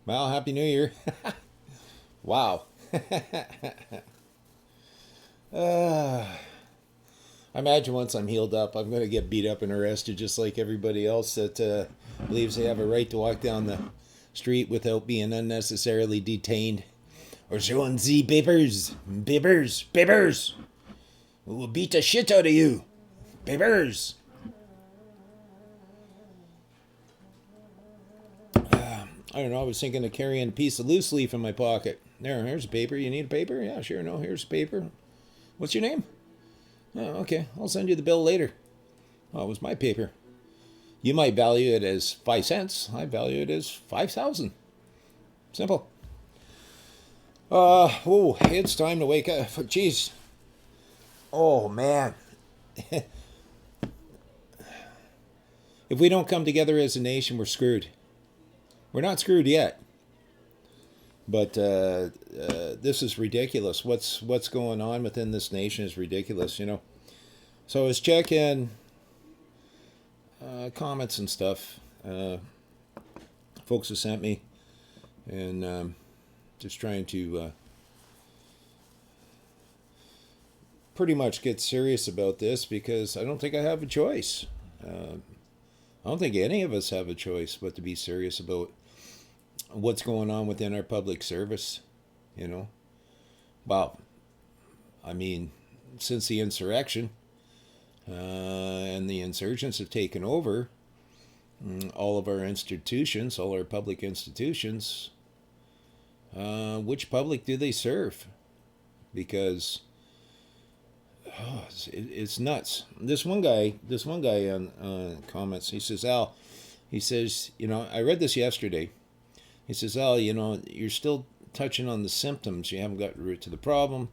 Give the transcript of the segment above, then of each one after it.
Well, Happy New Year. Wow. uh, I imagine once I'm healed up, I'm going to get beat up and arrested just like everybody else that believes they have a right to walk down the street without being unnecessarily detained or showing Z papers. Papers. Papers. We'll beat the shit out of you. Papers. I don't know. I was thinking of carrying a piece of loose leaf in my pocket. Here's a paper. You need a paper? Yeah, sure. No, here's a paper. What's your name? Oh, okay. I'll send you the bill later. Oh, it was my paper. You might value it as 5 cents. I value it as 5,000. Simple. Oh, it's time to wake up. Jeez. Oh, man. If we don't come together as a nation, we're screwed. We're not screwed yet. But this is ridiculous. What's going on within this nation is ridiculous, you know. So I was checking comments and stuff. Folks have sent me, and just trying to pretty much get serious about this because I don't think I have a choice. I don't think any of us have a choice but to be serious about what's going on within our public service, you know. Well, I mean, since the insurrection and the insurgents have taken over all of our institutions, all our public institutions, which public do they serve? Because it's nuts. This one guy on comments, he says, Al, he says, you know, I read this yesterday. He says, Al, you know, you're still touching on the symptoms. You haven't got the root to the problem.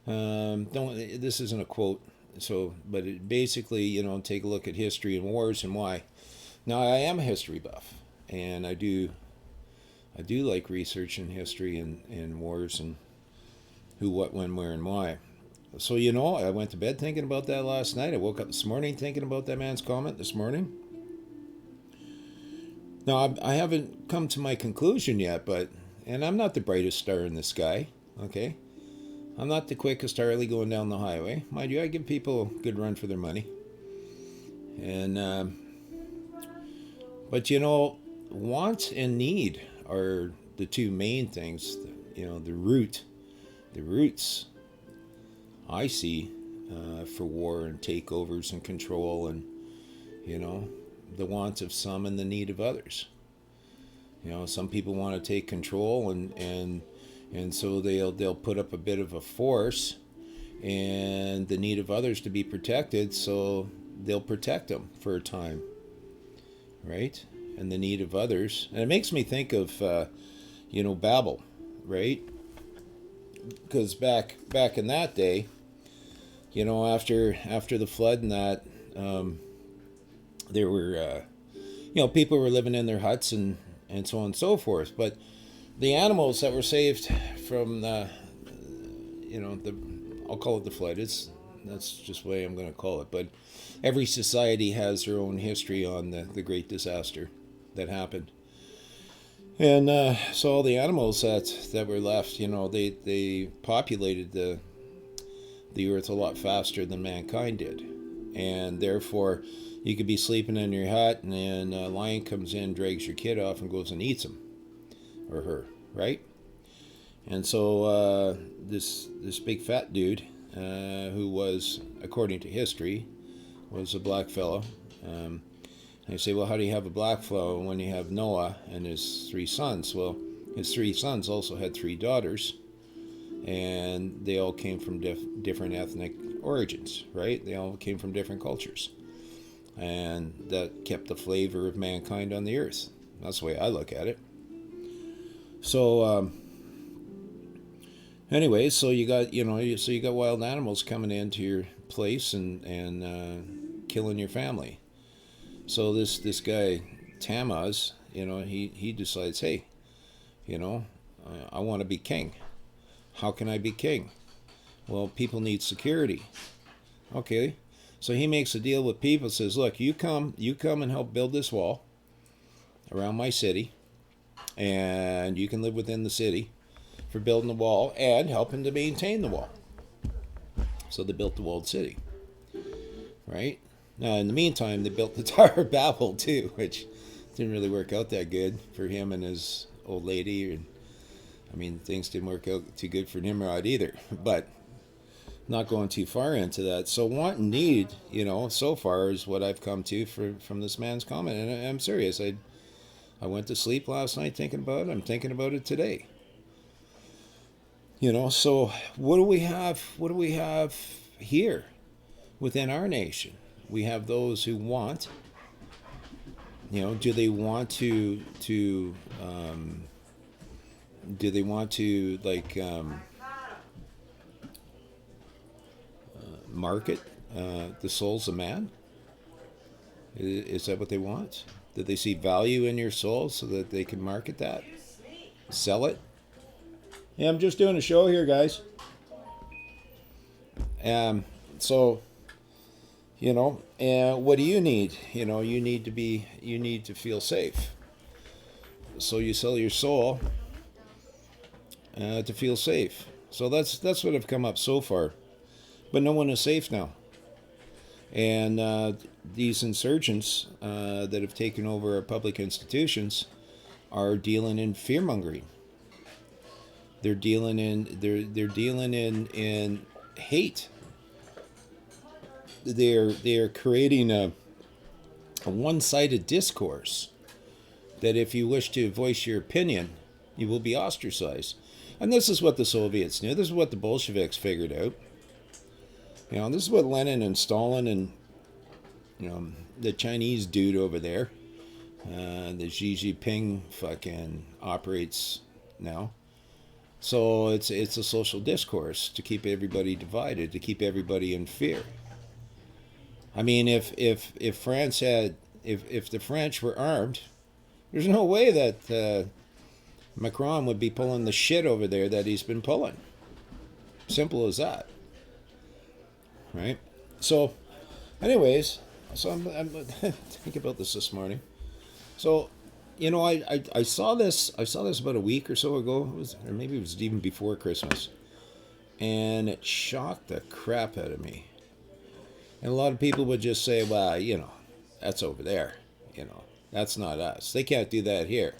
Don't. This isn't a quote. So, but it basically, you know, take a look at history and wars and why. Now, I am a history buff, and I do like researching history and wars and who, what, when, where, and why. So, you know, I went to bed thinking about that last night. I woke up this morning thinking about that man's comment this morning. Now, I haven't come to my conclusion yet, and I'm not the brightest star in the sky, okay? I'm not the quickest Harley going down the highway. Mind you, I give people a good run for their money. And, but you know, want and need are the two main things, you know, the roots I see for war and takeovers and control and, you know, the want of some and the need of others. You know, some people want to take control and so they'll put up a bit of a force and the need of others to be protected, so they'll protect them for a time, right? And the need of others, and it makes me think of you know, Babel, right? Because back in that day, you know, after the flood and that, there were you know, people were living in their huts and so on and so forth. But the animals that were saved from the, you know, the, I'll call it the flood. That's just the way I'm going to call it. But every society has their own history on the great disaster that happened. And so all the animals that were left, you know, they populated the earth a lot faster than mankind did, and therefore you could be sleeping in your hut and then a lion comes in, drags your kid off, and goes and eats him or her, right? And so this big fat dude, who was, according to history, was a black fellow. And you say, well, how do you have a black fellow when you have Noah and his 3 sons? Well, his 3 sons also had 3 daughters, and they all came from different ethnic origins, right? They all came from different cultures, and that kept the flavor of mankind on the earth. That's the way I look at it. So anyway, so you got, you know, so you got wild animals coming into your place and killing your family. So this guy Tammuz, you know, he decides, hey, you know, I want to be king. How can I be king? Well, people need security. Okay, so he makes a deal with people. Says, look, you come and help build this wall around my city, and you can live within the city for building the wall and helping to maintain the wall. So they built the walled city, right? Now, in the meantime, they built the Tower of Babel too, which didn't really work out that good for him and his old lady. And I mean, things didn't work out too good for Nimrod either. But not going too far into that. So want and need, so far is what I've come to from this man's comment. And I'm serious. I went to sleep last night thinking about it. I'm thinking about it today. So what do we have? What do we have here within our nation? We have those who want. Do they want to market the souls of man? Is that what they want? Do they see value in your soul so that they can market that, sell it? Yeah, I'm just doing a show here, guys. So, and what do you need? You need to feel safe. So you sell your soul to feel safe. So that's what I've come up so far. But no one is safe now. And these insurgents that have taken over our public institutions are dealing in fear mongering. They're dealing in hate. They're creating a one-sided discourse that if you wish to voice your opinion, you will be ostracized. And this is what the Soviets knew. This is what the Bolsheviks figured out. This is what Lenin and Stalin and the Chinese dude over there, the Xi Jinping fucking operates now. So it's a social discourse to keep everybody divided, to keep everybody in fear. I mean, if France had, if the French were armed, there's no way that Macron would be pulling the shit over there that he's been pulling. Simple as that. Right? So, anyways, I'm thinking about this morning. So, I saw this about a week or so ago, or maybe it was even before Christmas, and it shocked the crap out of me. And a lot of people would just say, well, that's over there, that's not us. They can't do that here.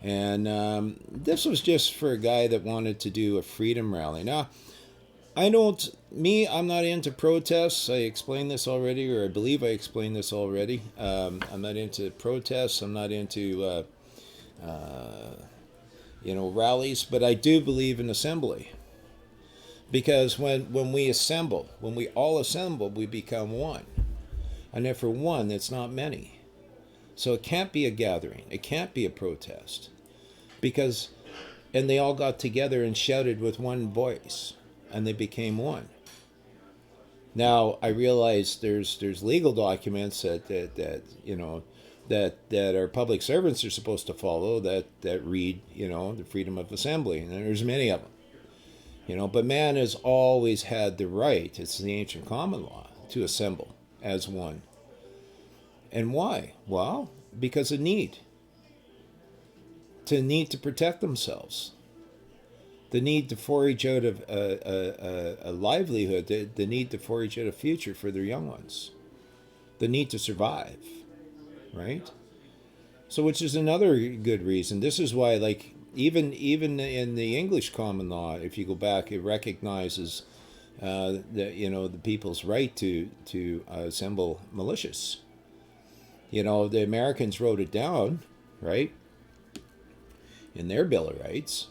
And this was just for a guy that wanted to do a freedom rally. Now, I'm not into protests. I explained this already, or I believe I explained this already. I'm not into protests. I'm not into, rallies. But I do believe in assembly. Because when we assemble, when we all assemble, we become one. And if we're one, it's not many. So it can't be a gathering. It can't be a protest. And they all got together and shouted with one voice. And they became one. Now I realize there's legal documents that our public servants are supposed to follow that read the freedom of assembly, and there's many of them. But man has always had the right. It's the ancient common law to assemble as one. And why? Well, because of need. To protect themselves. The need to forage out of a livelihood, the need to forage out a future for their young ones, the need to survive, right? So, which is another good reason. This is why, even in the English common law, if you go back, it recognizes the people's right to assemble militias. The Americans wrote it down, right, in their Bill of Rights.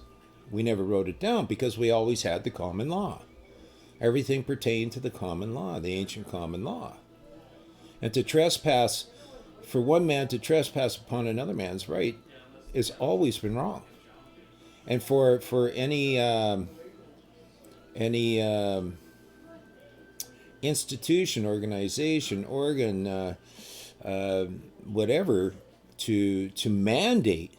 We never wrote it down because we always had the common law. Everything pertained to the common law, the ancient common law. And for one man to trespass upon another man's right has always been wrong. And for any institution, organization, organ, whatever, to mandate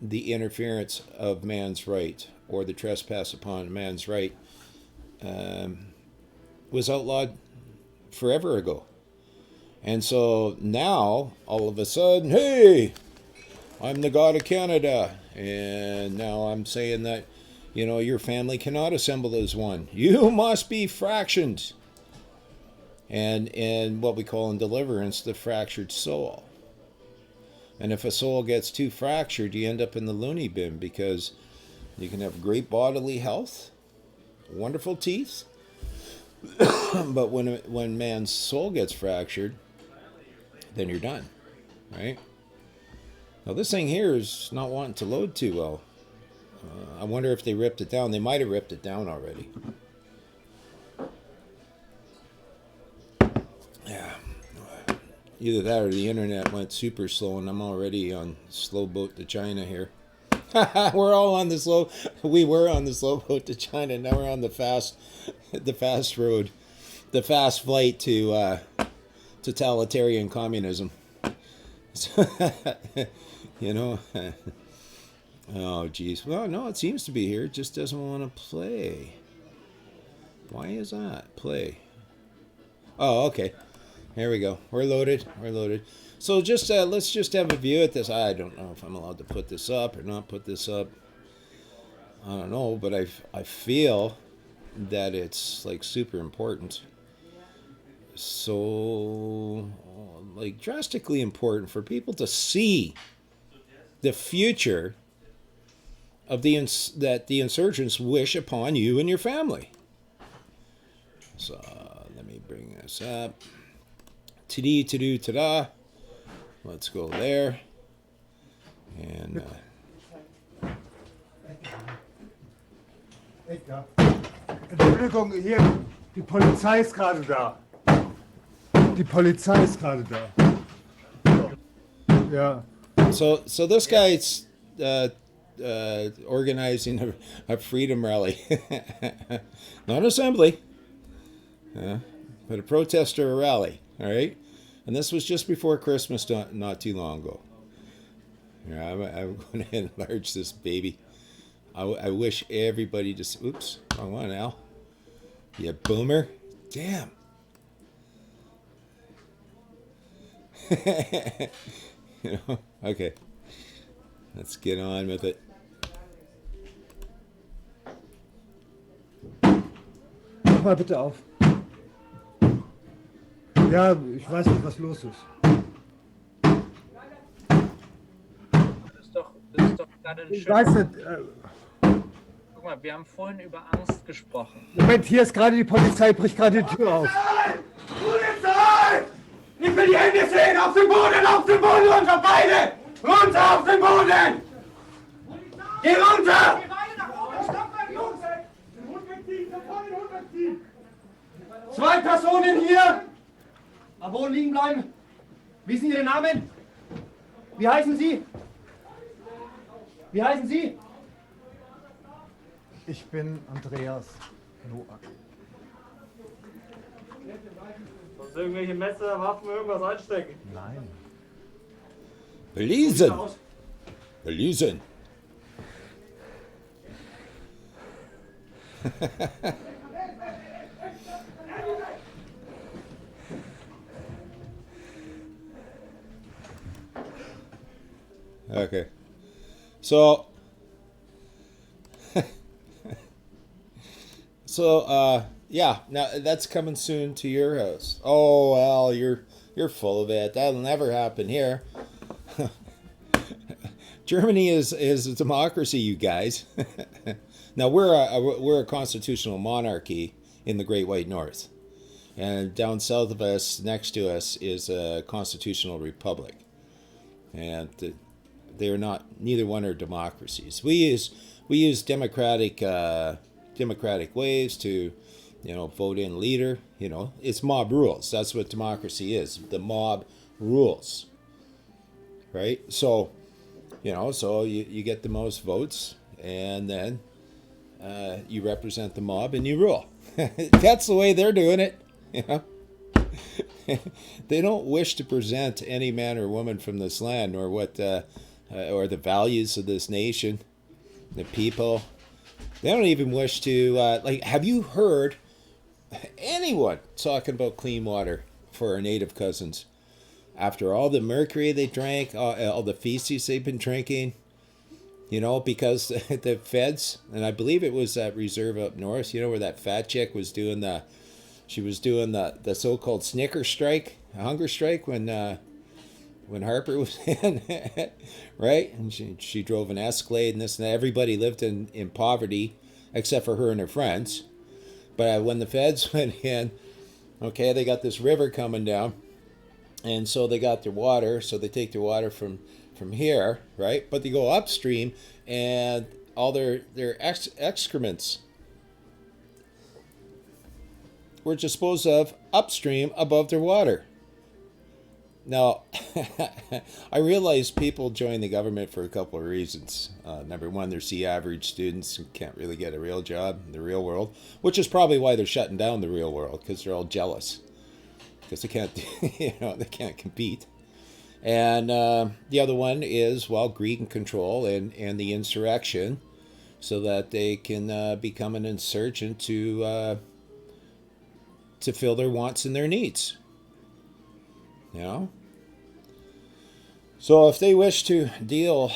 the interference of man's right or the trespass upon man's right was outlawed forever ago. And so now, all of a sudden, hey, I'm the god of Canada, and now I'm saying that, your family cannot assemble as one. You must be fractioned. And what we call in deliverance, the fractured soul. And if a soul gets too fractured, you end up in the loony bin, because you can have great bodily health, wonderful teeth, but when man's soul gets fractured, then you're done, right? Now this thing here is not wanting to load too well. I wonder if they ripped it down. They might have ripped it down already. Yeah. Either that or the internet went super slow, and I'm already on slow boat to China here. We're all on the slow. We were on the slow boat to China. Now we're on the fast road, the fast flight to totalitarian communism. you know. Oh, geez. Well, no, it seems to be here. It just doesn't want to play. Why is that? Play. Oh, okay. Here we go. We're loaded. We're loaded. So just let's just have a view at this. I don't know if I'm allowed to put this up or not put this up. I don't know, but I feel that it's like super important. So like drastically important for people to see the future of that the insurgents wish upon you and your family. So let me bring this up. Ta-da. Let's go there. And Entschuldigung, hier, die Polizei ist gerade da. Die Polizei ist gerade da. Ja. So this guy's organizing a freedom rally. Not an assembly, but a protest or a rally, all right? And this was just before Christmas, not too long ago. Yeah, I'm going to enlarge this baby. I wish everybody just... Oops, wrong one, Al. You boomer. Damn. Okay. Let's get on with it. Mach mal bitte auf. Ja, ich weiß nicht, was los ist. Das ist doch gerade ein Ich schöner... weiß nicht. Guck mal, wir haben vorhin über Angst gesprochen. Moment, hier ist gerade die Polizei, bricht gerade die Tür auf. Polizei! Ich will die Hände sehen! Auf den Boden, runter, beide! Runter auf den Boden! Geh runter! Zwei Personen hier! Am Boden liegen bleiben! Wie sind Ihre Namen? Wie heißen Sie? Wie heißen Sie? Ich bin Andreas Noack. Sonst irgendwelche Messer, Waffen, irgendwas einstecken. Nein. Beliezen. Beliezen. Okay. So yeah, now that's coming soon to your house. Oh well, you're full of it. That'll never happen here. Germany is a democracy, you guys. Now we're a constitutional monarchy in the Great White North, and down south of us, next to us, is a constitutional republic, and they are not. Neither one are democracies. We use democratic ways to, vote in leader. It's mob rules. That's what democracy is. The mob rules, right? So, so you get the most votes, and then you represent the mob and you rule. That's the way they're doing it. They don't wish to present any man or woman from this land, or what, or the values of this nation, the people. They don't even wish to, have you heard anyone talking about clean water for our native cousins? after all the mercury they drank, all the feces they've been drinking, you know, because the feds, and I believe it was that reserve up north, you know, where that fat chick was doing the so-called Snicker strike, hunger strike, when Harper was in, right? And she drove an Escalade and this and that. Everybody lived in poverty except for her and her friends. But when the feds went in, okay, they got this river coming down, and so they got their water, so they take their water from here, right? But they go upstream, and all their excrements were disposed of upstream above their water. Now, I realize people join the government for a couple of reasons. Number one, they're average students who can't really get a real job in the real world, which is probably why they're shutting down the real world, because they're all jealous, because they can't, they can't compete. And the other one is, well, greed and control and the insurrection, so that they can become an insurgent to fill their wants and their needs. You know? So if they wish to deal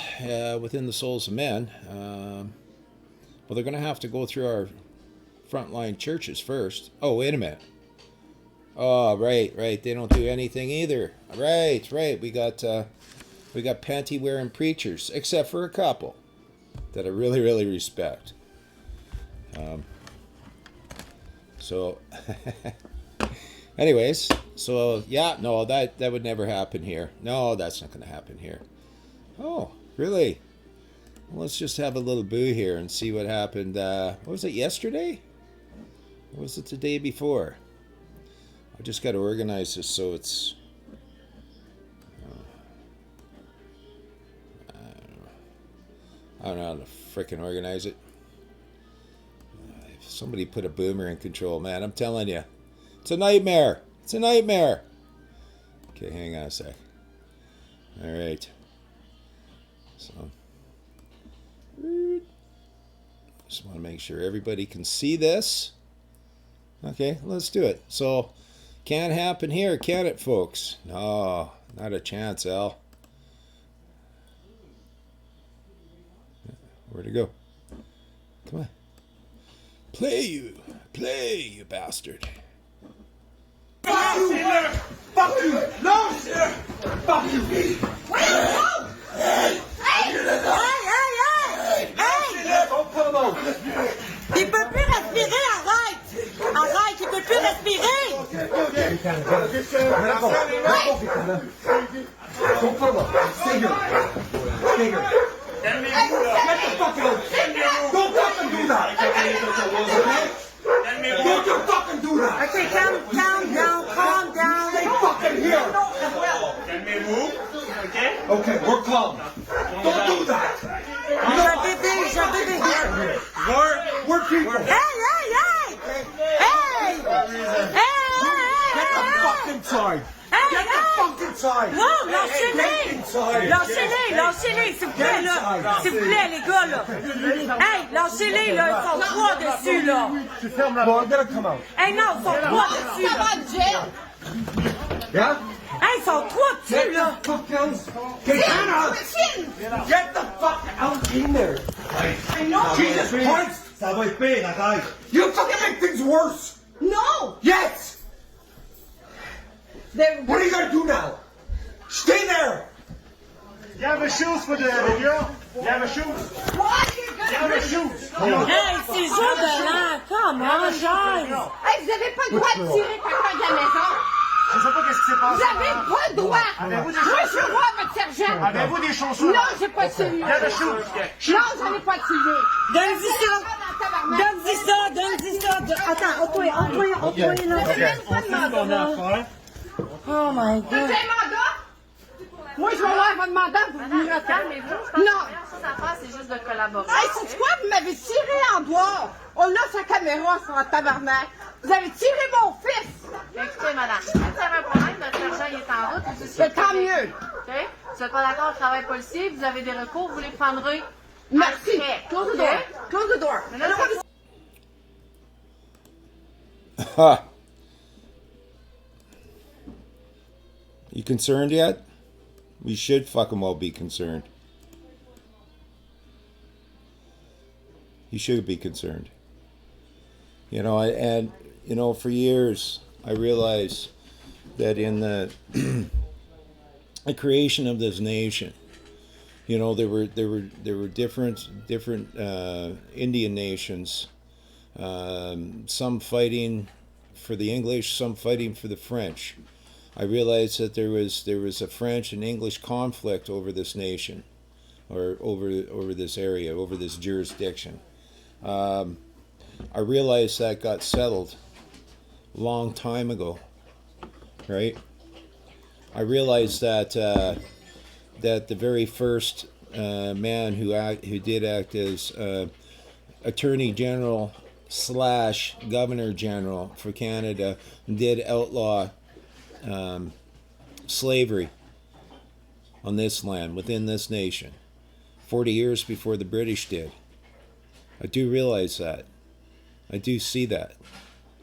within the souls of men, well, they're going to have to go through our frontline churches first. Oh, wait a minute. Oh, right. They don't do anything either. Right. We got panty-wearing preachers, except for a couple that I really, really respect. So, anyways, so yeah, no, that would never happen here. No, that's not going to happen here. Oh, really? Well, let's just have a little boo here and see what happened. What was it, yesterday? Or was it the day before? I just got to organize this so it's... I don't know how to frickin' organize it. If somebody put a boomer in control, man, I'm telling you. It's a nightmare. It's a nightmare. Okay, hang on a sec. All right. So, just want to make sure everybody can see this. Okay, let's do it. So, can't happen here, can it, folks? No, not a chance, Al. Where'd it go? Come on. Play, you bastard. Fuck you! Fuck you! No! Fuck you! Hey! Don't put him out! Il peut plus respirer, arrête! Arrête, il peut plus respirer! Don't put him out! Stay here! Stay here! Get the fuck out! Don't fucking do that! Don't you fucking do that! Okay, calm down. Stay fucking here! Can we move? Okay? Okay, we're calm. Don't do that! J'ai un bébé. We're people! Hey! Get the fuck inside! Get the fuck inside! Non, lâchez-les, s'il vous plaît, là. S'il vous plaît, les gars, là. Hey, lâchez-les, là. Ils sont trois dessus, là. No, I'm gonna come out. Hey, non, ils sont trois dessus. Yeah? Hey, ils sont trois dessus, là. Fuck else. Get the fuck out in there! Jesus Christ! Ça va être pire, arrête! You fucking make things worse! Non! Yes! What are you gonna do now? Stay there! You have a shoes for the video? You have a shoes? You have a shoes? Hey, c'est jour de l'an. Come on, guys. Hey, vous avez pas le droit de tirer quelqu'un de la maison. Je sais pas qu'est-ce qui s'est passé. Vous avez pas le droit. Avez-vous des Moi, je veux voir votre sergent. Avez-vous des chaussures? Non, j'ai pas de celui-là. You have a shoes? Non, j'en ai pas de celui-là. Donne-y ça. Attends, toi, là. J'ai même pas de mandat. Oh my Vous avez God. un mandat? Moi, je vais avoir votre mandat pour venir à faire. Non. C'est juste de collaborer. Hey, c'est quoi? Vous m'avez tiré en dehors. On a sa caméra sur un tabarnak. Vous avez tiré mon fils. Écoutez, madame, si vous avez un problème, notre sergent il est en route. C'est tant mieux. OK? Vous n'êtes pas d'accord au travail policier, vous avez des recours, vous les prendrez. Merci. après. Close the door. Close the door. Mais là, c'est- You concerned yet? We should fucking well be concerned. You should be concerned. And for years I realized that in the the creation of this nation, there were different Indian nations, some fighting for the English, some fighting for the French. I realized that there was a French and English conflict over this nation, or over this area, over this jurisdiction. I realized that got settled a long time ago, right? I realized that the very first man who did act as Attorney General / Governor General for Canada did outlaw slavery on this land, within this nation, 40 years before the British did. I do realize that. I do see that.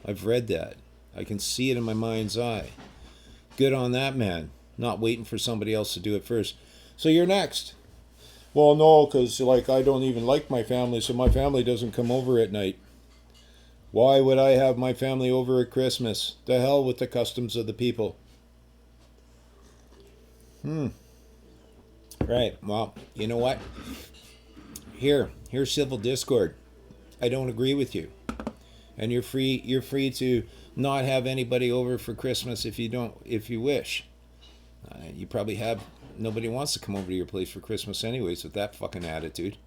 I've read that. I can see it in my mind's eye. Good on that man, not waiting for somebody else to do it first. So you're next. Well, no, because I don't even like my family, so my family doesn't come over at night. Why would I have my family over at Christmas? The hell with the customs of the people. Right, well, you know what? Here's civil discord. I don't agree with you. And you're free to not have anybody over for Christmas if you wish. You probably have, nobody wants to come over to your place for Christmas anyways with that fucking attitude.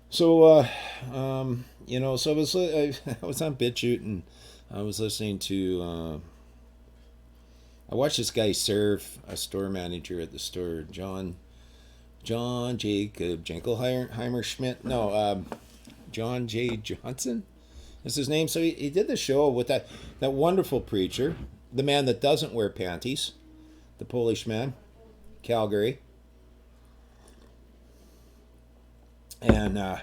So, so I was on BitChute and I was listening to, I watched this guy serve a store manager at the store, John Jacob Jenkelheimer Schmidt. No, John J. Johnson is his name. So he did the show with that wonderful preacher, the man that doesn't wear panties, the Polish man, Calgary. And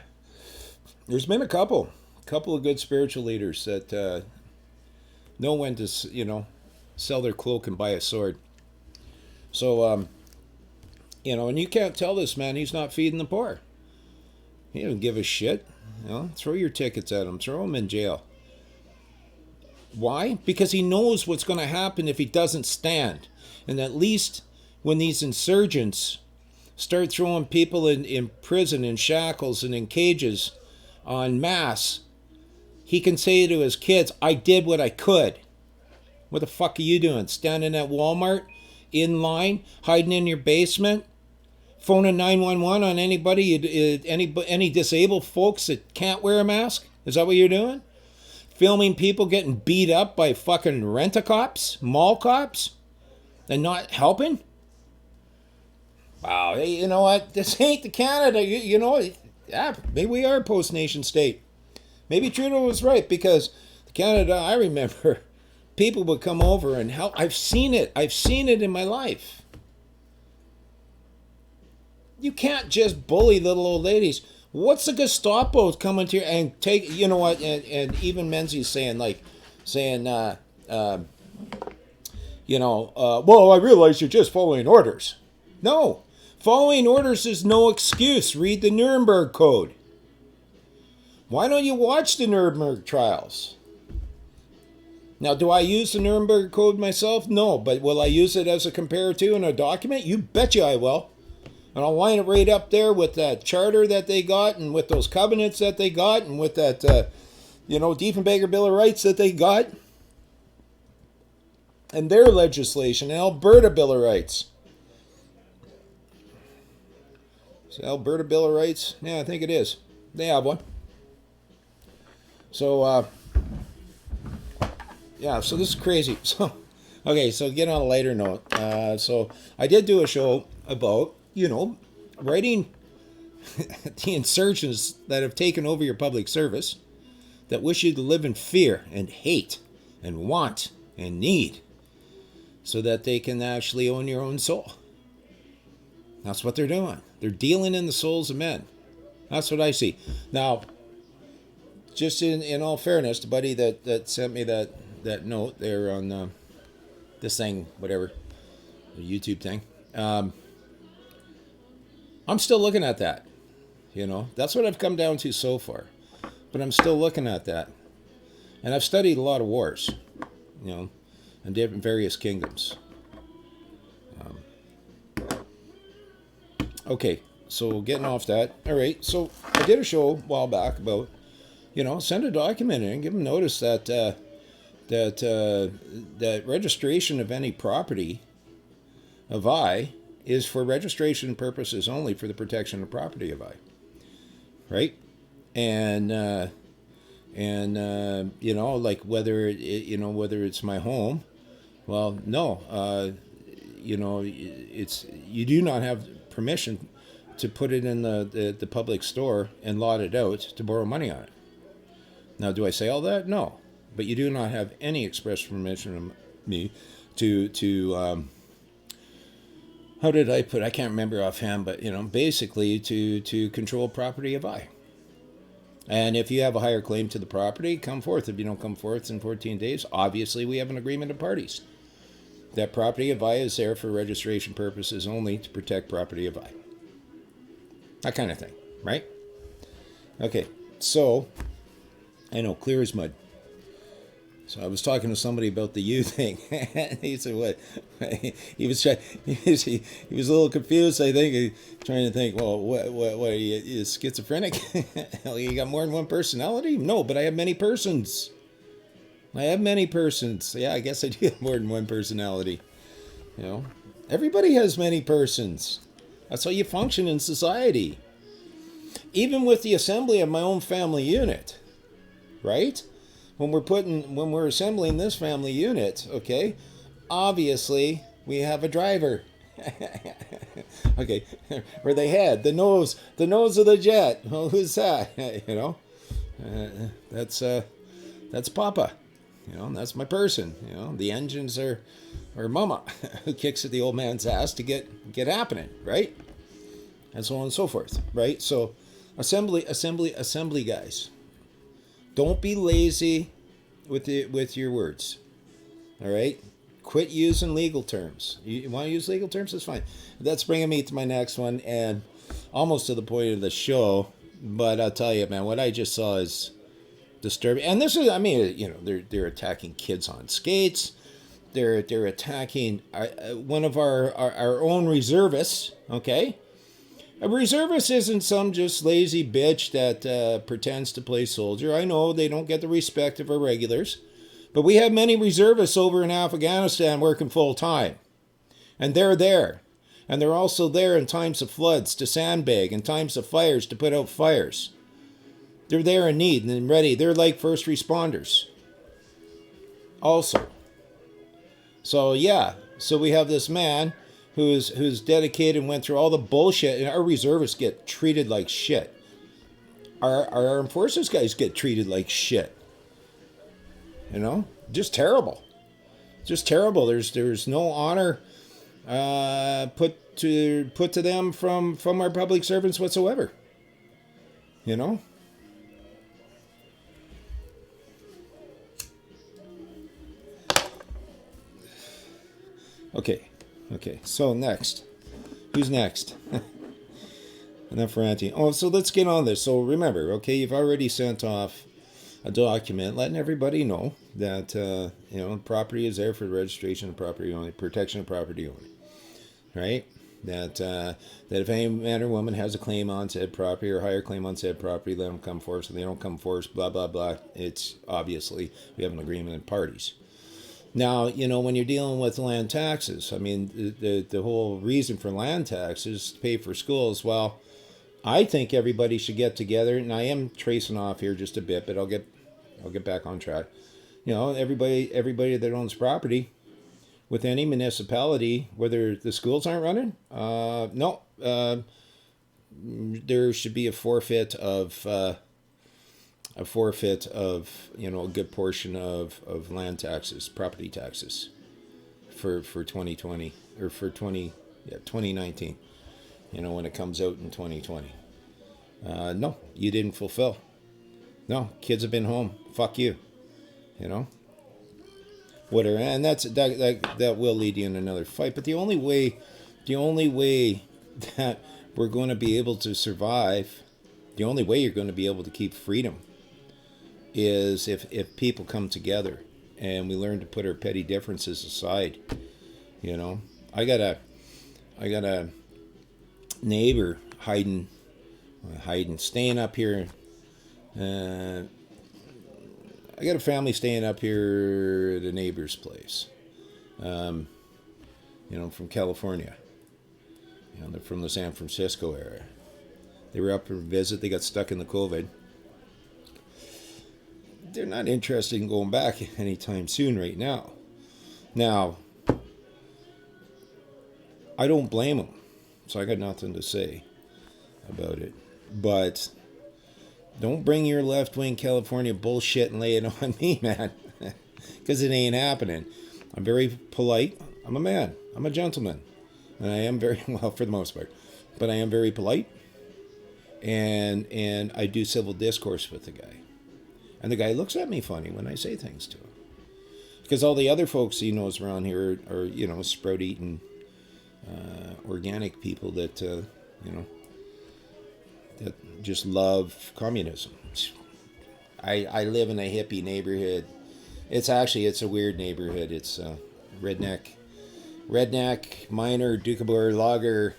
there's been a couple of good spiritual leaders that know when to, sell their cloak and buy a sword. So, and you can't tell this man he's not feeding the poor. He doesn't give a shit. Throw your tickets at him. Throw him in jail. Why? Because he knows what's going to happen if he doesn't stand. And at least when these insurgents start throwing people in prison, in shackles, and in cages en masse, he can say to his kids, I did what I could. What the fuck are you doing? Standing at Walmart, in line, hiding in your basement, phoning 911 on anybody, any disabled folks that can't wear a mask? Is that what you're doing? Filming people getting beat up by fucking rent-a-cops, mall cops, and not helping? Wow, hey, you know what? This ain't the Canada, yeah, maybe we are a post-nation state. Maybe Trudeau was right, because Canada, I remember, people would come over and help. I've seen it in my life. You can't just bully little old ladies. What's the Gestapo coming to you and take, you know what, and even Menzies saying, well, I realize you're just following orders. No, following orders is no excuse. Read the Nuremberg Code. Why don't you watch the Nuremberg trials? Now, do I use the Nuremberg Code myself? No, but will I use it as a comparative in a document? You betcha I will. And I'll line it right up there with that charter that they got, and with those covenants that they got, and with that, Diefenbaker Bill of Rights that they got, and their legislation, and Alberta Bill of Rights. So Alberta Bill of Rights? Yeah, I think it is. They have one. So, yeah, so this is crazy. So, okay, so get on a lighter note. So I did do a show about, writing the insurgents that have taken over your public service, that wish you to live in fear and hate and want and need, so that they can actually own your own soul. That's what they're doing. They're dealing in the souls of men. That's what I see. Now, just in all fairness, the buddy that sent me that note there on this thing, whatever, the YouTube thing. I'm still looking at that. You know, that's what I've come down to so far. But I'm still looking at that. And I've studied a lot of wars, you know, in different various kingdoms. Okay, so getting off that. All right, so I did a show a while back about, you know, send a document in, give them notice that that registration of any property of I is for registration purposes only, for the protection of property of I. Right? And you know, like whether it's my home, well, no, you know, you do not have permission to put it in the public store and lot it out to borrow money on it. Now, do I say all that? No, but you do not have any express permission from me to how did I put? I can't remember offhand, but you know, basically to control property of I. And if you have a higher claim to the property, come forth. If you don't come forth in 14 days, obviously we have an agreement of parties. That property of I is there for registration purposes only, to protect property of I. That kind of thing, right? Okay, so I know, clear as mud. So I was talking to somebody about the you thing. He said, "What?" He was a little confused. I think, trying to think. Well, what are you schizophrenic? You got more than one personality? No, but I have many persons. Yeah, I guess I do have more than one personality. You know, everybody has many persons. That's how you function in society. Even with the assembly of my own family unit, right? When we're assembling this family unit, okay, obviously we have a driver. Okay, or the head, the nose of the jet. Well, who's that? You know, that's Papa. You know, that's my person. You know, the engines are Mama, who kicks at the old man's ass to get happening, right? And so on and so forth, right? So, assembly, guys. Don't be lazy with your words. All right? Quit using legal terms. You want to use legal terms? That's fine. That's bringing me to my next one, and almost to the point of the show. But I'll tell you, man, what I just saw is disturbing. And this is, I mean, you know, they're attacking kids on skates. They're attacking one of our own reservists. Okay. A reservist isn't some just lazy bitch that pretends to play soldier. I know they don't get the respect of our regulars, but we have many reservists over in Afghanistan working full time. And they're there. And they're also there in times of floods to sandbag, in times of fires to put out fires. They're there in need and ready. They're like first responders. Also. So yeah, so we have this man who's dedicated and went through all the bullshit, and our reservists get treated like shit. Our armed forces guys get treated like shit. You know, just terrible. Just terrible. There's no honor put to them from our public servants whatsoever. You know. Okay, so next. Who's next? Enough ranting. Oh, so let's get on this. So remember, okay, you've already sent off a document letting everybody know that, you know, property is there for the registration of property only, protection of property only, right? That if any man or woman has a claim on said property or higher claim on said property, let them come forth. So they don't come forth, blah, blah, blah. It's obviously, we have an agreement in parties. Now, you know, when you're dealing with land taxes, I mean, the whole reason for land taxes is to pay for schools. Well, I think everybody should get together, and I am tracing off here just a bit, but I'll get back on track. You know, everybody that owns property with any municipality, whether the schools aren't running, there should be a forfeit of you know, a good portion of land taxes, property taxes for 2020 or for 2019, you know, when it comes out in 2020. No, you didn't fulfill. No, kids have been home. Fuck you. You know, whatever, and that will lead you in another fight. But the only way that we're going to be able to survive, the only way you're going to be able to keep freedom, is if people come together and we learn to put our petty differences aside. You know, I got a neighbor hiding, staying up here. I got a family staying up here at a neighbor's place. You know, from California. You know, they're from the San Francisco area. They were up for a visit. They got stuck in the COVID. They're not interested in going back anytime soon right now. Now, I don't blame them. So I got nothing to say about it. But don't bring your left-wing California bullshit and lay it on me, man. Because it ain't happening. I'm very polite. I'm a man. I'm a gentleman. And I am very, well, for the most part. But I am very polite. And I do civil discourse with the guy. And the guy looks at me funny when I say things to him. Because all the other folks he knows around here are you know, sprout-eating, organic people that, you know, that just love communism. I live in a hippie neighborhood. It's a weird neighborhood. It's redneck, miner, Doukhobor logger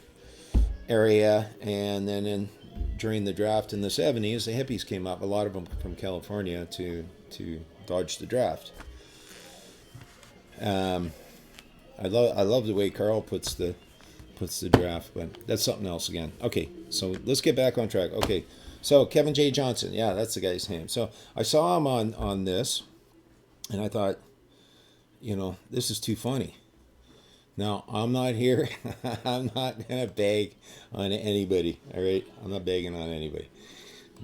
area. And then during the draft in the 70s, the hippies came up, a lot of them from California, to dodge the draft. I love the way Carl puts the draft, but that's something else again. Okay, so let's get back on track. Okay, so Kevin J. Johnson, yeah, that's the guy's name. So I saw him on this, and I thought, you know, this is too funny. Now, I'm not here. I'm not going to beg on anybody, all right? I'm not begging on anybody.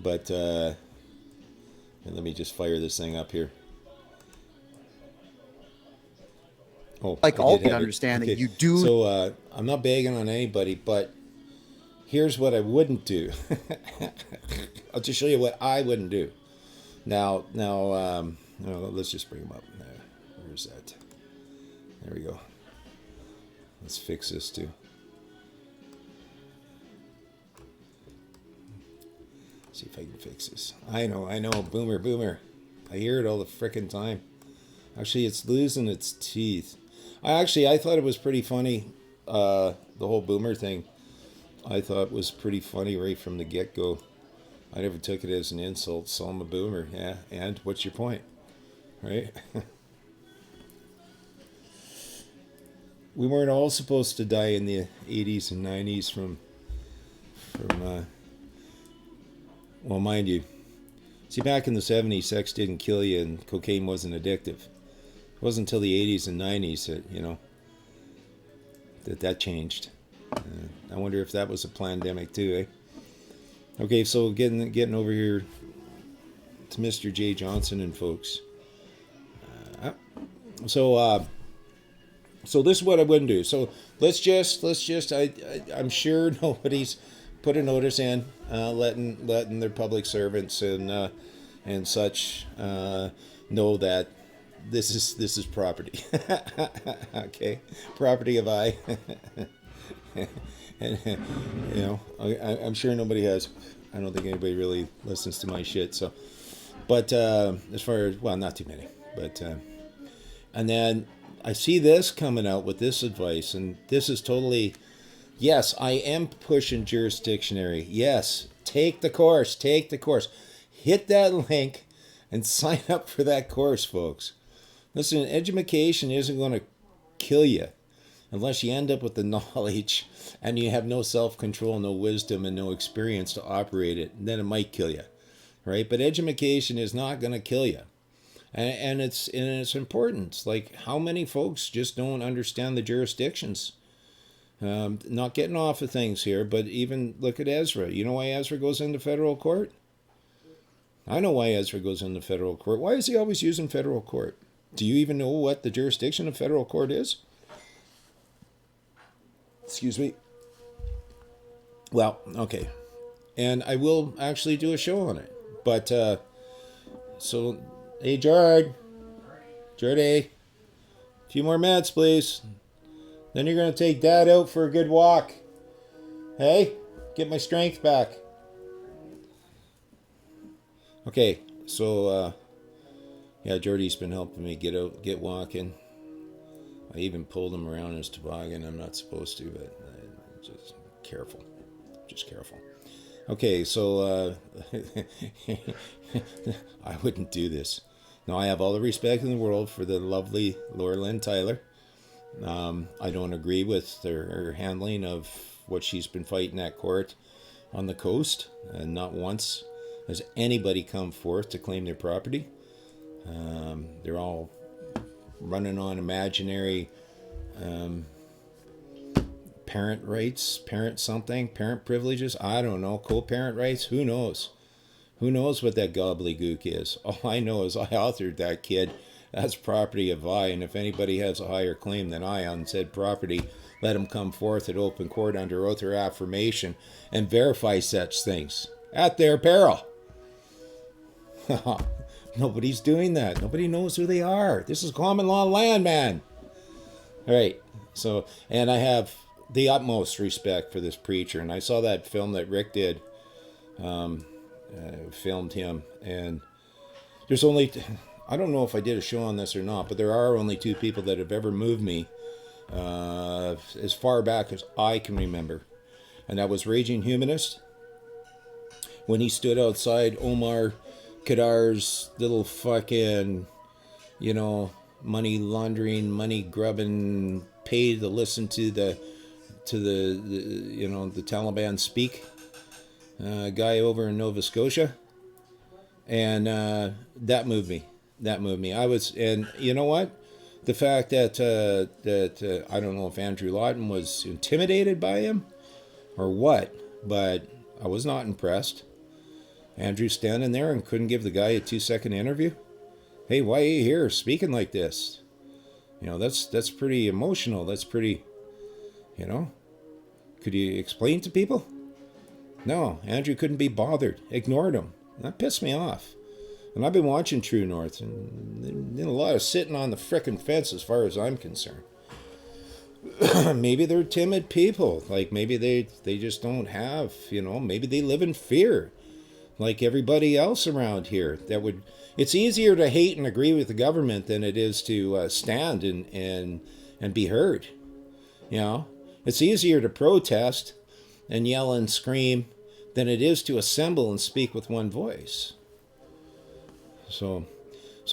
But let me just fire this thing up here. Oh, like all can understand that you do. So I'm not begging on anybody, but here's what I wouldn't do. I'll just show you what I wouldn't do. Now, let's just bring them up. Where's that? There we go. Let's fix this too. See if I can fix this. I know, boomer. I hear it all the frickin' time. Actually, it's losing its teeth. I thought it was pretty funny. The whole boomer thing, I thought was pretty funny right from the get-go. I never took it as an insult. So I'm a boomer, yeah. And what's your point, right? We weren't all supposed to die in the 80s and 90s from well, mind you. See, back in the 70s, sex didn't kill you and cocaine wasn't addictive. It wasn't until the 80s and 90s that, you know, that changed. I wonder if that was a pandemic too, eh? Okay, so getting over here to Mr. J. Johnson and folks. So this is what I wouldn't do. So let's just I'm sure nobody's put a notice in, letting their public servants and such know that this is property. Okay, property of I. And you know, I'm sure nobody has. I don't think anybody really listens to my shit. So, but as far as, well, not too many. But and then I see this coming out with this advice, and this is totally, yes, I am pushing jurisdictionary. Yes, take the course. Hit that link and sign up for that course, folks. Listen, education isn't going to kill you unless you end up with the knowledge and you have no self-control, no wisdom, and no experience to operate it. Then it might kill you, right? But education is not going to kill you. And it's important. Like, how many folks just don't understand the jurisdictions? Not getting off of things here, but even look at Ezra. You know why Ezra goes into federal court? I know why Ezra goes into federal court. Why is he always using federal court? Do you even know what the jurisdiction of federal court is? Excuse me. Well, okay. And I will actually do a show on it. But, so... Hey, Jordy. few more minutes, please. Then you're going to take Dad out for a good walk. Hey, get my strength back. Okay, so, yeah, Jordy's been helping me get walking. I even pulled him around his toboggan. I'm not supposed to, but just careful. Just careful. Okay, so I wouldn't do this. Now, I have all the respect in the world for the lovely Laura Lynn Tyler. I don't agree with her handling of what she's been fighting at court on the coast, and not once has anybody come forth to claim their property. They're all running on imaginary parent rights, parent privileges, I don't know, co-parent rights, who knows? Who knows what that gobbledygook is? All I know is I authored that kid. That's property of I, and if anybody has a higher claim than I on said property, let them come forth at open court under oath or affirmation and verify such things at their peril. Nobody's doing that. Nobody knows who they are. This is common law land, man. All right. So, and I have the utmost respect for this preacher. And I saw that film that Rick did, filmed him. And there's only, I don't know if I did a show on this or not, but there are only two people that have ever moved me as far back as I can remember. And that was Raging Humanist, when he stood outside Omar Kadar's little fucking, money laundering, money grubbing, paid to listen to the Taliban speak guy over in Nova Scotia, and that moved me. And you know what? The fact that I don't know if Andrew Lawton was intimidated by him or what, but I was not impressed. Andrew standing there and couldn't give the guy a 2-second interview. Hey, why are you here speaking like this? That's pretty emotional. That's pretty, Could you explain to people? No, Andrew couldn't be bothered. Ignored him. That pissed me off. And I've been watching True North, and there's a lot of sitting on the frickin' fence as far as I'm concerned. Maybe they're timid people. Like, maybe they just don't have, maybe they live in fear. Like everybody else around here. It's easier to hate and agree with the government than it is to stand and be heard. It's easier to protest and yell and scream than it is to assemble and speak with one voice. So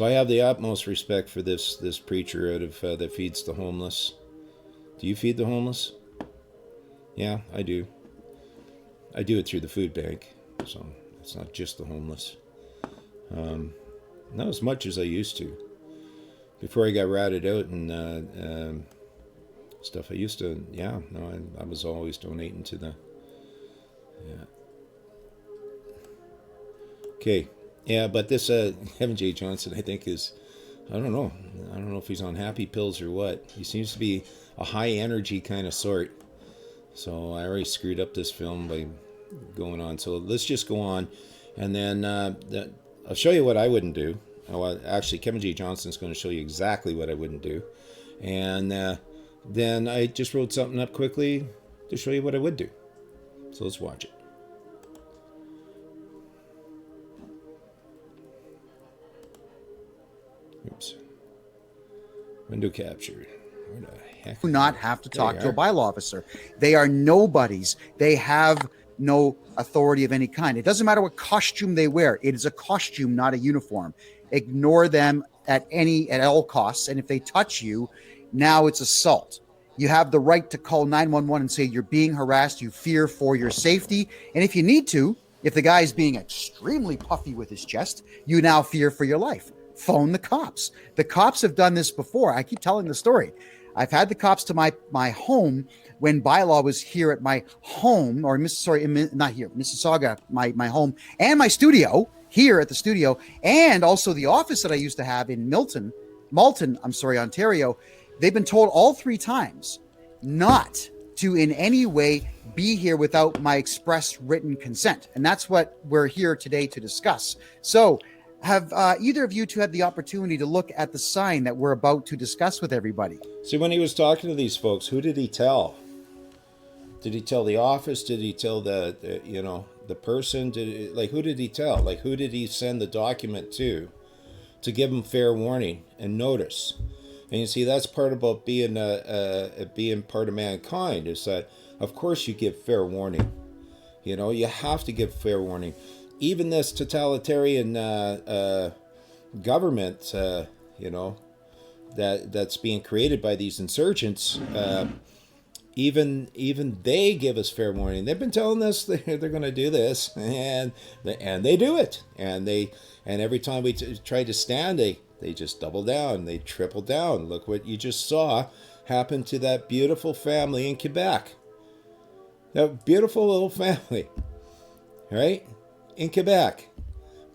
I have the utmost respect for this preacher out of that feeds the homeless. Do you feed the homeless? Yeah, I do. I do it through the food bank, so it's not just the homeless. Not as much as I used to. Before I got ratted out and stuff, I used to, I was always donating to the, Okay, yeah, but this Kevin J. Johnson, I think is, I don't know if he's on happy pills or what. He seems to be a high energy kind of sort. So I already screwed up this film by going on. So let's just go on, and then I'll show you what I wouldn't do. Actually, Kevin J. Johnson's going to show you exactly what I wouldn't do, and then I just wrote something up quickly to show you what I would do. So let's watch it. Oops. Window capture. Where the heck? Do not have to talk to a bylaw officer. They are nobodies. They have no authority of any kind. It doesn't matter what costume they wear. It is a costume, not a uniform. Ignore them at all costs. And if they touch you, now it's assault. You have the right to call 911 and say you're being harassed. You fear for your safety. And if you need to, if the guy is being extremely puffy with his chest, you now fear for your life. Phone the cops. The cops have done this before. I keep telling the story. I've had the cops to my home when bylaw was here at my home, not here, Mississauga, my home, and my studio, here at the studio, and also the office that I used to have in Malton, Ontario. They've been told all 3 times not to in any way be here without my express written consent. And that's what we're here today to discuss. So Have either of you two had the opportunity to look at the sign that we're about to discuss with everybody? See, when he was talking to these folks, who did he tell? Did he tell the office? Did he tell the person? Who did he tell? Like, who did he send the document to give them fair warning and notice? And you see, that's part about being being part of mankind, is that, of course, you give fair warning. You have to give fair warning. Even this totalitarian government, that's being created by these insurgents, even they give us fair warning. They've been telling us they're going to do this, and they do it. And every time we try to stand, they just double down. They triple down. Look what you just saw happen to that beautiful family in Quebec. That beautiful little family, right? In Quebec.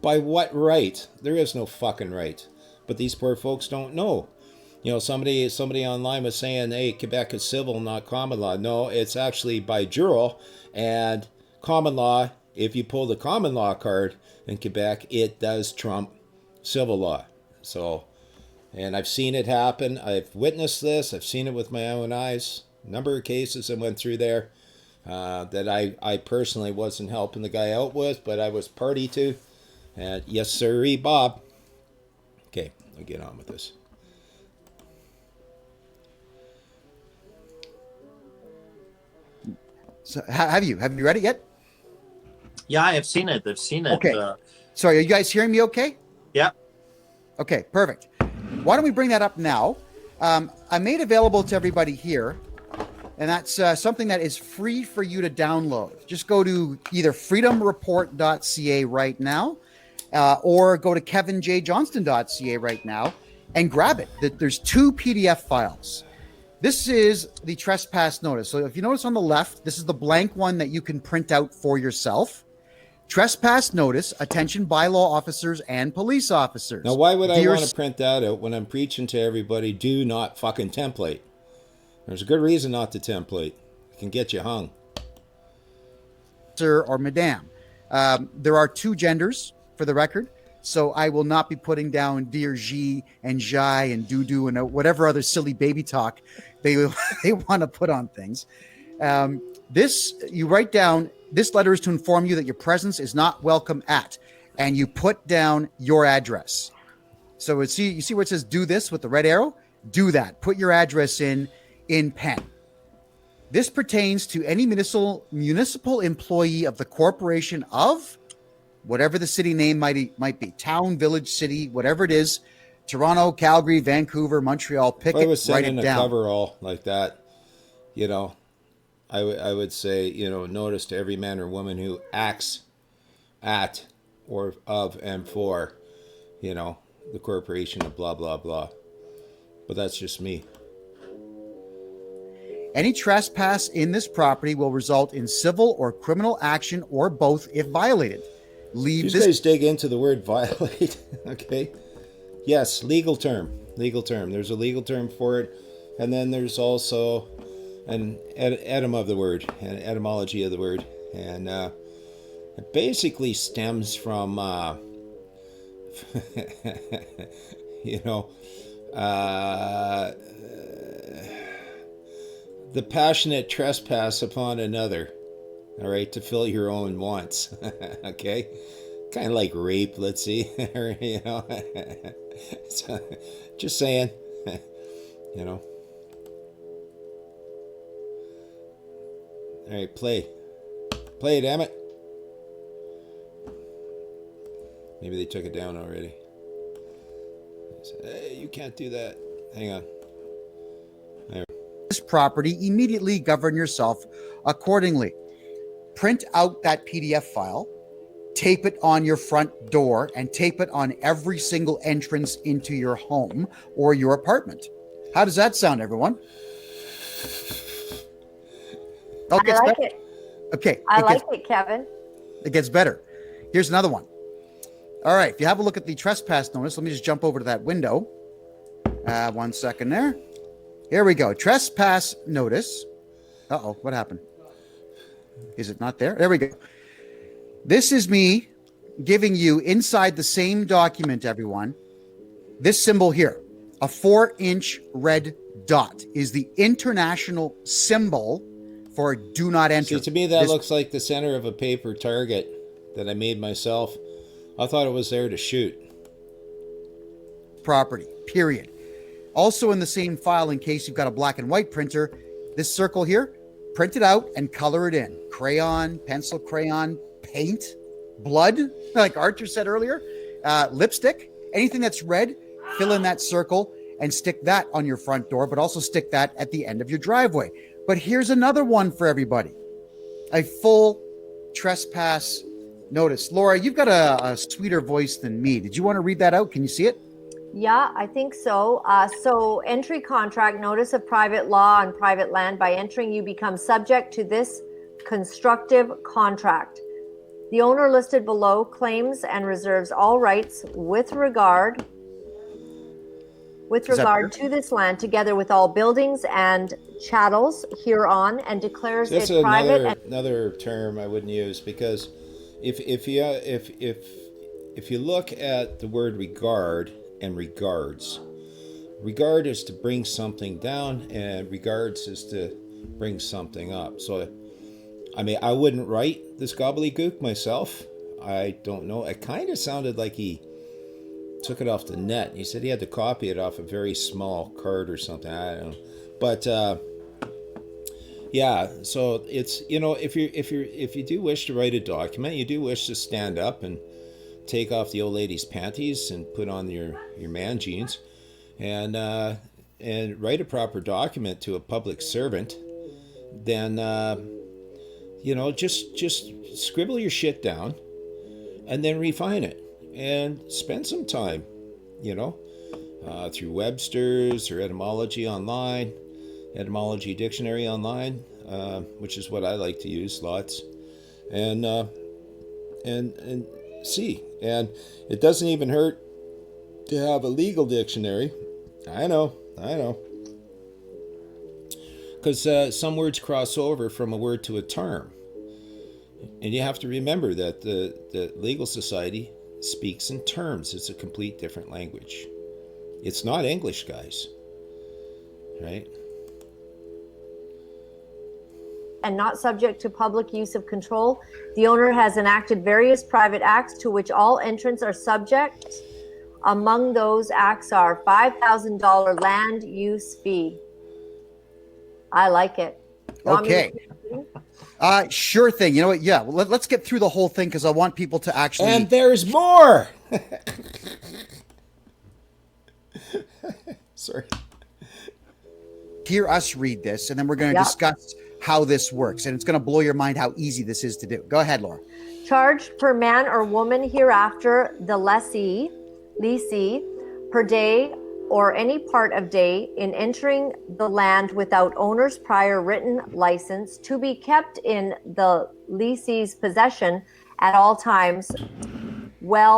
By what right? There is no fucking right. But these poor folks don't know. Somebody online was saying, hey, Quebec is civil, not common law. No, it's actually by juror. And common law, if you pull the common law card in Quebec, it does trump civil law. So, and I've seen it happen. I've witnessed this. I've seen it with my own eyes. A number of cases I went through there that I personally wasn't helping the guy out with, but I was party to. And yes, sirree, Bob. Okay, I'll get on with this. So have you read it yet? Yeah, I've seen it. Okay. Sorry, are you guys hearing me okay? Yeah. Okay, perfect. Why don't we bring that up now? I made available to everybody here, and that's something that is free for you to download. Just go to either freedomreport.ca right now, or go to kevinjjohnston.ca right now and grab it. There's 2 PDF files. This is the trespass notice. So if you notice on the left, this is the blank one that you can print out for yourself. Trespass notice, attention bylaw officers and police officers. Now, why would I want to print that out when I'm preaching to everybody, do not fucking template? There's a good reason not to template. It can get you hung. Sir or madam. There are 2 genders, for the record. So I will not be putting down dear G and Jai and doo-doo and whatever other silly baby talk they want to put on things. You write down, this letter is to inform you that your presence is not welcome at, and you put down your address. So you see where it says do this with the red arrow? Do that. Put your address in pen. This pertains to any municipal employee of the corporation of whatever the city name might be, town, village, city, whatever it is, Toronto, Calgary, Vancouver, Montreal, pick it, write it down. If I was sending a coverall like that, I would say, notice to every man or woman who acts at or of and for, the corporation of blah, blah, blah. But that's just me. Any trespass in this property will result in civil or criminal action or both if violated. You guys dig into the word violate, okay? Yes, legal term. There's a legal term for it. And then there's also an etymology of the word. And it basically stems from, the passionate trespass upon another. All right, to fill your own wants. Okay, kind of like rape. Let's see, so, just saying, All right, play, damn it. Maybe they took it down already. Hey, you can't do that. Hang on. This property, immediately govern yourself accordingly. Print out that PDF file, tape it on your front door, and tape it on every single entrance into your home or your apartment. How does that sound, everyone? I like it. Okay. I like it, Kevin. It gets better. Here's another one. All right. If you have a look at the trespass notice, let me just jump over to that window. 1 second there. Here we go. Trespass notice. Uh-oh. What happened? Is it not there? There we go. This is me giving you inside the same document, everyone, this symbol here, a 4-inch red dot, is the international symbol for do not enter. See, to me, that looks like the center of a paper target that I made myself. I thought it was there to shoot. Property, period. Also in the same file, in case you've got a black and white printer, this circle here, print it out and color it in. Crayon, pencil, crayon, paint, blood, like Archer said earlier, lipstick, anything that's red, fill in that circle and stick that on your front door, but also stick that at the end of your driveway. But here's another one for everybody. A full trespass notice. Laura, you've got a sweeter voice than me. Did you want to read that out? Can you see it? Yeah, I think so. So entry contract, notice of private law on private land. By entering, you become subject to this constructive contract. The owner listed below claims and reserves all rights with regard to this land, together with all buildings and chattels hereon, and declares That's it private. Another term I wouldn't use, because if you look at the word regard and regards, regard is to bring something down, and regards is to bring something up. So, I mean, I wouldn't write this gobbledygook myself. I don't know. It kind of sounded like he took it off the net. He said he had to copy it off a very small card or something. I don't know. But yeah, so it's, you know, if you do wish to write a document, you do wish to stand up and take off the old lady's panties and put on your man jeans, and write a proper document to a public servant, then you know, just scribble your shit down and then refine it and spend some time, you know, through Webster's or etymology online, etymology dictionary online, which is what I like to use lots, and see. And it doesn't even hurt to have a legal dictionary. I know. Because some words cross over from a word to a term. And you have to remember that the legal society speaks in terms. It's a complete different language. It's not English, guys. Right? And not subject to public use of control. The owner has enacted various private acts to which all entrants are subject. Among those acts are $5,000 land use fee. I like it. Okay. Sure thing. You know what? Yeah. Well, let's get through the whole thing, because I want people to actually. And there's more. Sorry. Hear us read this, and then we're going to discuss how this works, and it's going to blow your mind how easy this is to do. Go ahead, Laura. Charge per man or woman hereafter the lessee per day or any part of day in entering the land without owner's prior written license, to be kept in the lessee's possession at all times. I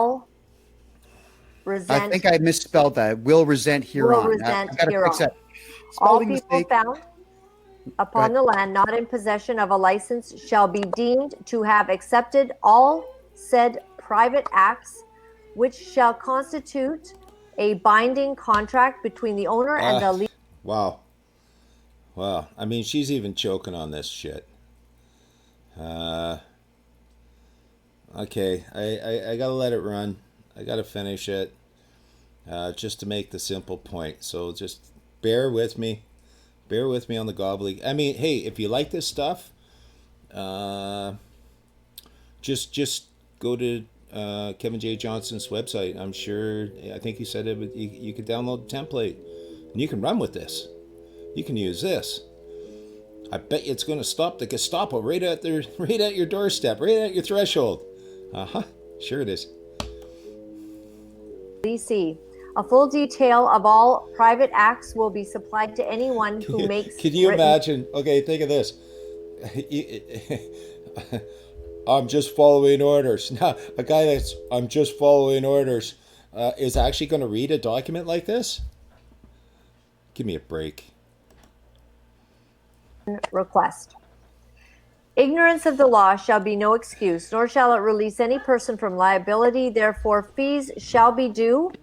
think I misspelled that. Will resent hereon. Will resent hereon. All people found upon the land not in possession of a license shall be deemed to have accepted all said private acts, which shall constitute a binding contract between the owner and the Wow. I mean, she's even choking on this shit. Okay, I gotta let it run. I gotta finish it, just to make the simple point. So just bear with me on the gobbly. I mean, hey, if you like this stuff, just go to Kevin J. Johnson's website. I'm sure, I think you said it. You could download the template, and you can run with this. You can use this. I bet you it's going to stop the Gestapo right at your doorstep, right at your threshold. Sure it is. lessee. A full detail of all private acts will be supplied to anyone who makes. Can you imagine? Okay, think of this. I'm just following orders. Now, a guy that's I'm just following orders is actually going to read a document like this? Give me a break. Request. Ignorance of the law shall be no excuse, nor shall it release any person from liability. Therefore, fees shall be due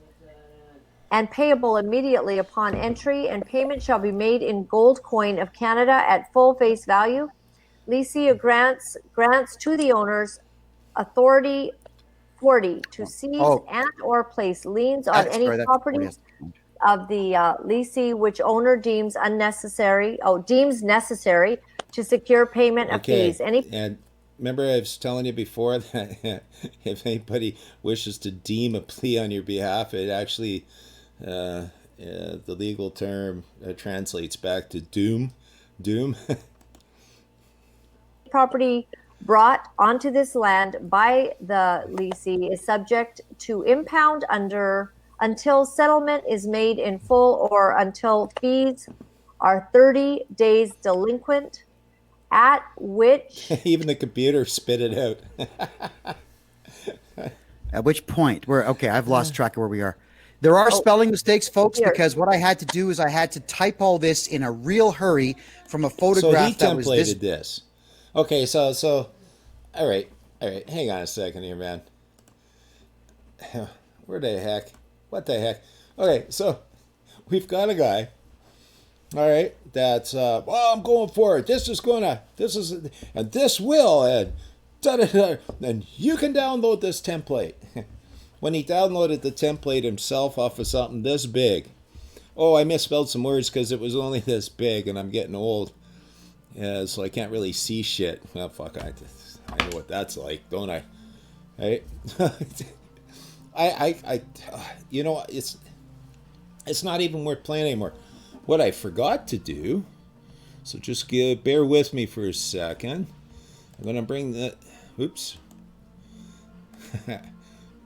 and payable immediately upon entry, and payment shall be made in gold coin of Canada at full face value. Lessee grants to the owners authority 40 to seize and or place liens on any property of the lessee which owner deems necessary to secure payment of fees. And remember, I was telling you before that if anybody wishes to deem a plea on your behalf, it actually the legal term translates back to doom. Property brought onto this land by the lessee is subject to impound until settlement is made in full or until fees are 30 days delinquent, at which even the computer spit it out. At which point I've lost track of where we are. There are spelling mistakes, folks, because what I had to do is I had to type all this in a real hurry from a photograph that was this. So he templated this. Okay, so all right, hang on a second here, man. What the heck? Okay, so we've got a guy, all right, that's I'm going for it. And this will, and da-da-da, and you can download this template. When he downloaded the template himself off of something this big, I misspelled some words because it was only this big, and I'm getting old, so I can't really see shit. Well, fuck, I know what that's like, don't I? Right? I you know, it's not even worth playing anymore. What I forgot to do, so just bear with me for a second. I'm gonna bring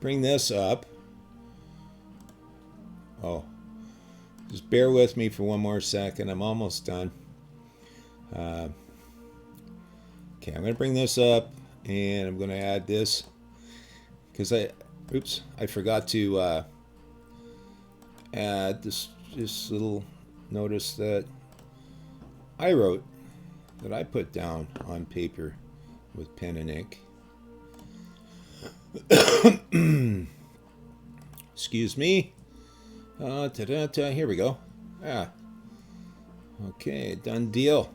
bring this up. Just bear with me for one more second. I'm almost done. Okay, I'm gonna bring this up, and I'm gonna add this because I forgot to add this little notice that I wrote, that I put down on paper with pen and ink. Excuse me. Here we go. Okay, done deal,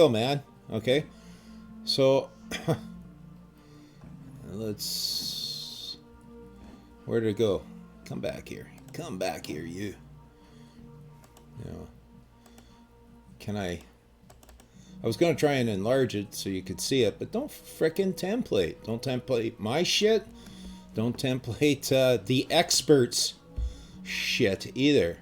man. Okay, so where did it go? Come back here, you. I was going to try and enlarge it so you could see it, but don't frickin' template. Don't template my shit. Don't template the experts' shit either.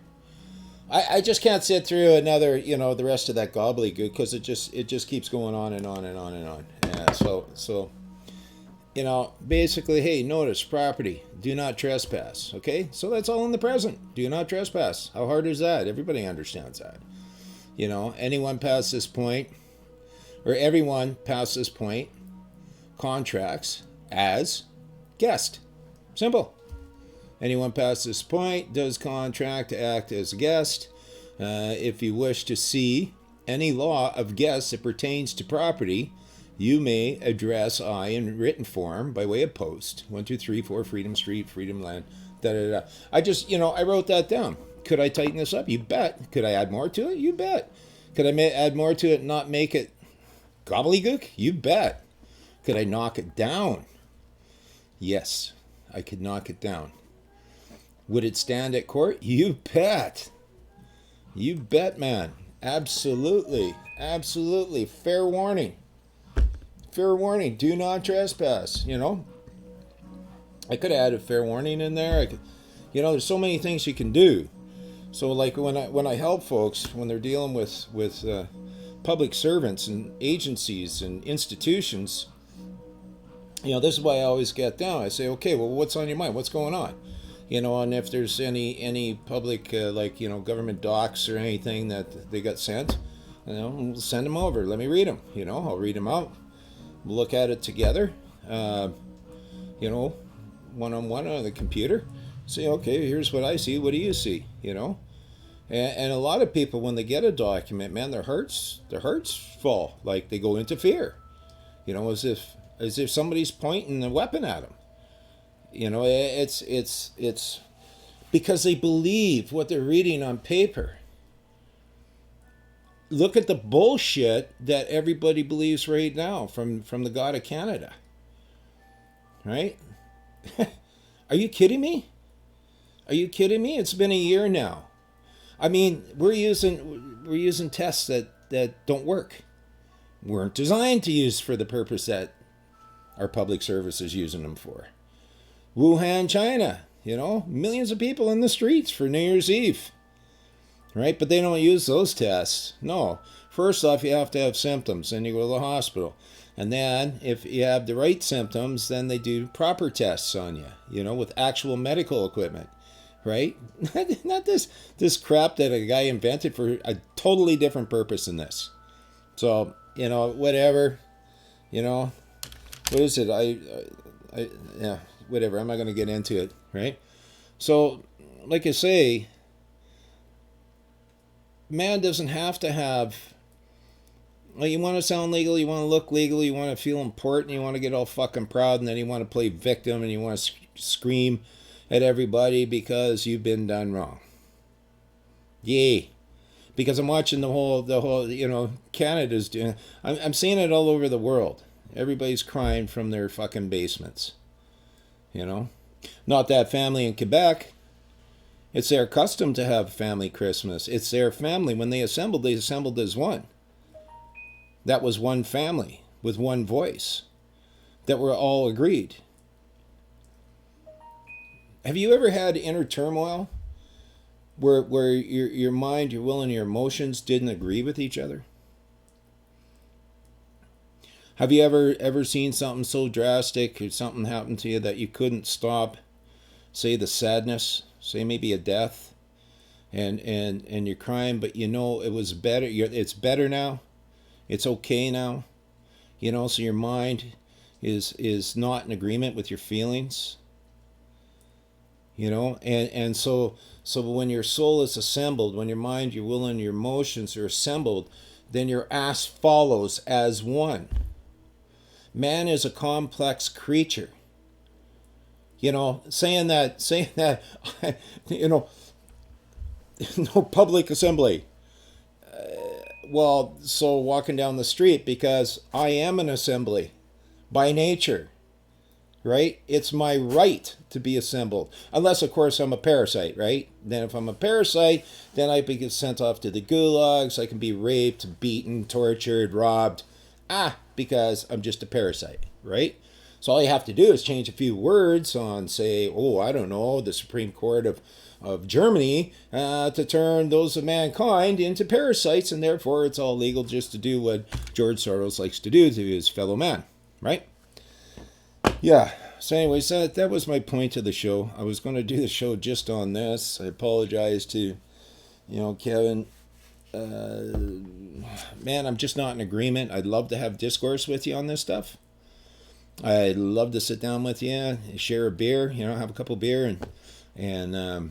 I just can't sit through another, the rest of that gobbledygook, because it just keeps going on and on and on and on. Yeah, so basically, hey, notice property, do not trespass. Okay, so that's all in the present. Do not trespass. How hard is that? Everybody understands that. Anyone past this point, or everyone past this point, contracts as guest. Simple. Anyone past this point does contract to act as a guest. If you wish to see any law of guests that pertains to property, you may address I in written form by way of post. 1234 Freedom Street, Freedom Land. I wrote that down. Could I tighten this up? You bet. Could I add more to it? You bet. Could I add more to it and not make it gobbledygook? You bet. Could I knock it down? Yes, I could knock it down. Would it stand at court? You bet. You bet, man. Absolutely. Absolutely. Fair warning. Fair warning. Do not trespass. I could have added fair warning in there. There's so many things you can do. So like when I help folks when they're dealing with public servants and agencies and institutions, this is why I always get down. I say, okay, well, what's on your mind? What's going on? And if there's any public government docs or anything that they got sent, send them over. Let me read them. I'll read them out. We'll look at it together. One-on-one on the computer. Say, okay, here's what I see. What do you see? And a lot of people, when they get a document, man, their hearts fall. Like they go into fear. You know, as if somebody's pointing a weapon at them. You know, it's because they believe what they're reading on paper. Look at the bullshit that everybody believes right now from the God of Canada. Right? Are you kidding me? Are you kidding me? It's been a year now. I mean, we're using tests that don't work. Weren't designed to use for the purpose that our public service is using them for. Wuhan, China, you know, millions of people in the streets for New Year's Eve. Right? But they don't use those tests. No. First off, you have to have symptoms, and you go to the hospital. And then, if you have the right symptoms, then they do proper tests on you, you know, with actual medical equipment. Right? Not this crap that a guy invented for a totally different purpose than this. So, you know, whatever. You know, what is it? Yeah, whatever. I'm not going to get into it, right? So, like I say, man doesn't have to have, like, you want to sound legal, you want to look legal, you want to feel important, you want to get all fucking proud, and then you want to play victim, and you want to scream at everybody because you've been done wrong. Yay. Because I'm watching the whole, you know, Canada's doing, I'm seeing it all over the world. Everybody's crying from their fucking basements. You know? Not that family in Quebec. It's their custom to have family Christmas. It's their family. When they assembled as one. That was one family with one voice that were all agreed. Have you ever had inner turmoil where your mind, your will, and your emotions didn't agree with each other? Have you ever seen something so drastic or something happen to you that you couldn't stop, say the sadness, say maybe a death, and you're crying, but you know it was better, it's better now, it's okay now, you know, so your mind is not in agreement with your feelings, you know, and so when your soul is assembled, when your mind, your will, and your emotions are assembled, then your ass follows as one. Man is a complex creature. You know, saying that, you know, no public assembly. Well, so walking down the street, because I am an assembly by nature, right? It's my right to be assembled. Unless, of course, I'm a parasite, right? Then if I'm a parasite, then I get sent off to the gulags. I can be raped, beaten, tortured, robbed. Because I'm just a parasite, right? So all you have to do is change a few words on, say, the Supreme Court of Germany to turn those of mankind into parasites, and therefore it's all legal just to do what George Soros likes to do to his fellow man, right? Yeah. So anyways, that was my point of the show. I was going to do the show just on this. I apologize to, you know, Kevin. Man, I'm just not in agreement. I'd love to have discourse with you on this stuff. I'd love to sit down with you, share a beer, you know, have a couple beer and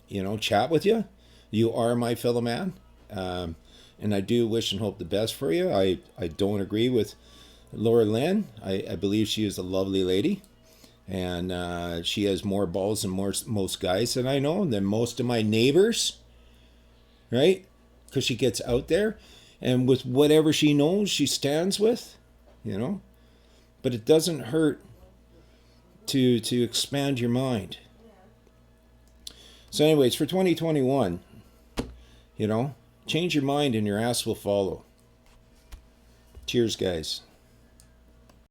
you know, chat with you. You are my fellow man. And I do wish and hope the best for you. I don't agree with Laura Lynn. I believe she is a lovely lady. And she has more balls than most guys that I know, than most of my neighbors. Right? Because she gets out there, and with whatever she knows, she stands with, you know. But it doesn't hurt to expand your mind. So anyways, for 2021, you know, change your mind and your ass will follow. Cheers, guys.